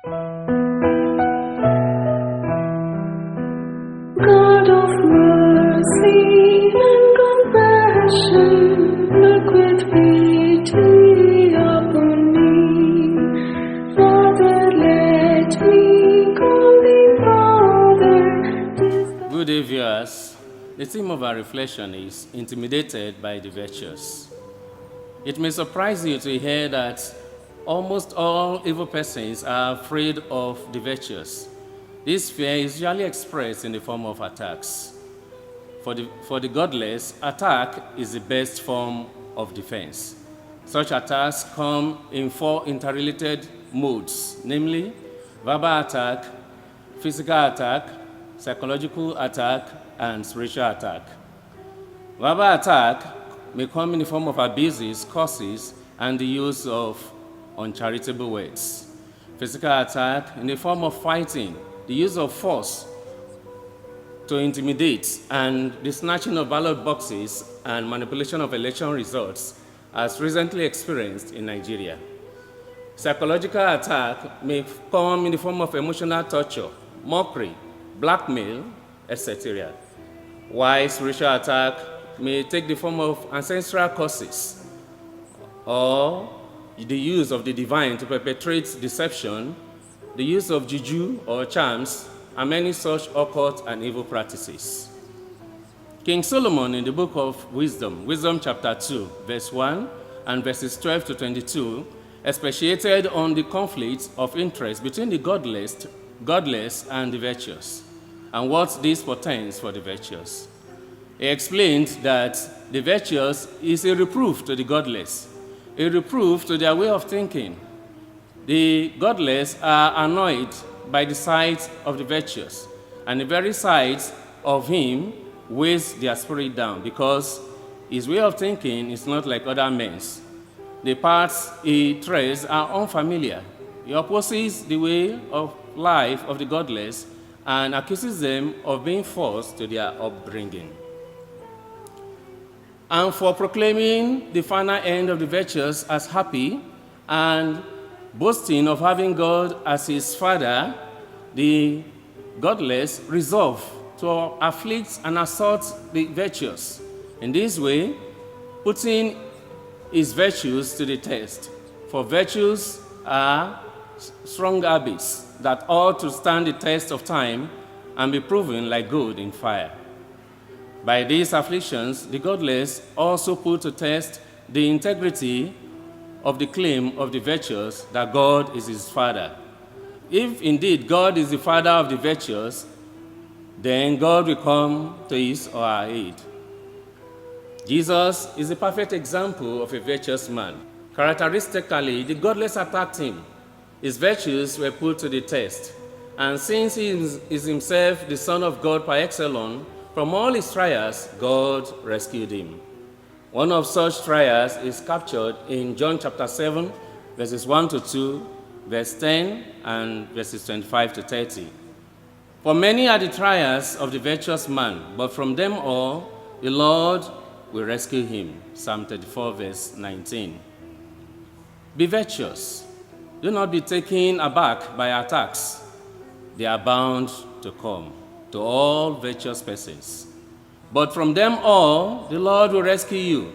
God of mercy and compassion, look with pity upon me. Father, let me call thee Father. Good day, viewers. The theme of our reflection is intimidated by the virtuous. It may surprise you to hear that almost all evil persons are afraid of the virtuous. This fear is usually expressed in the form of attacks. For the godless, attack is the best form of defense. Such attacks come in 4 interrelated modes, namely verbal attack, physical attack, psychological attack, and spiritual attack. Verbal attack may come in the form of abuses, curses, and the use of uncharitable words. Physical attack in the form of fighting, the use of force to intimidate, and the snatching of ballot boxes and manipulation of election results, as recently experienced in Nigeria. Psychological attack may come in the form of emotional torture, mockery, blackmail, etc. While spiritual attack may take the form of ancestral curses or the use of the divine to perpetrate deception, the use of juju or charms, and many such occult and evil practices. King Solomon in the book of Wisdom chapter 2, verse 1 and verses 12 to 22, expatiated on the conflict of interest between the godless and the virtuous, and what this portends for the virtuous. He explained that the virtuous is a reproof to the godless, a reproof to their way of thinking. The godless are annoyed by the sight of the virtuous, and the very sight of him weighs their spirit down, because his way of thinking is not like other men's. The paths he treads are unfamiliar. He opposes the way of life of the godless and accuses them of being false to their upbringing. And for proclaiming the final end of the virtuous as happy and boasting of having God as his father, the godless resolve to afflict and assault the virtuous. In this way, putting his virtues to the test. For virtues are strong habits that ought to stand the test of time and be proven like gold in fire. By these afflictions, the godless also put to test the integrity of the claim of the virtuous that God is his father. If indeed God is the father of the virtuous, then God will come to his or her aid. Jesus is a perfect example of a virtuous man. Characteristically, the godless attacked him. His virtues were put to the test. And since he is himself the Son of God par excellence, from all his trials, God rescued him. One of such trials is captured in John chapter 7, verses 1 to 2, verse 10, and verses 25 to 30. For many are the trials of the virtuous man, but from them all the Lord will rescue him. Psalm 34, verse 19. Be virtuous. Do not be taken aback by attacks. They are bound to come to all virtuous persons. But from them all, the Lord will rescue you.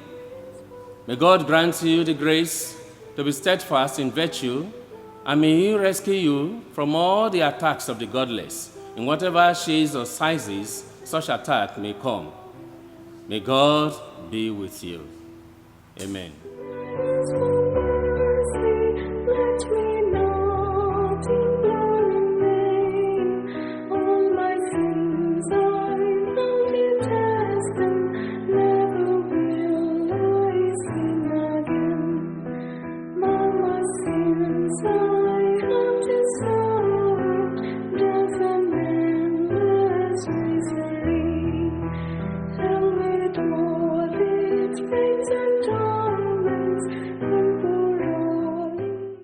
May God grant you the grace to be steadfast in virtue, and may he rescue you from all the attacks of the godless, in whatever shades or sizes such attack may come. May God be with you. Amen. Let me not implore in vain. All my sins I found in testament.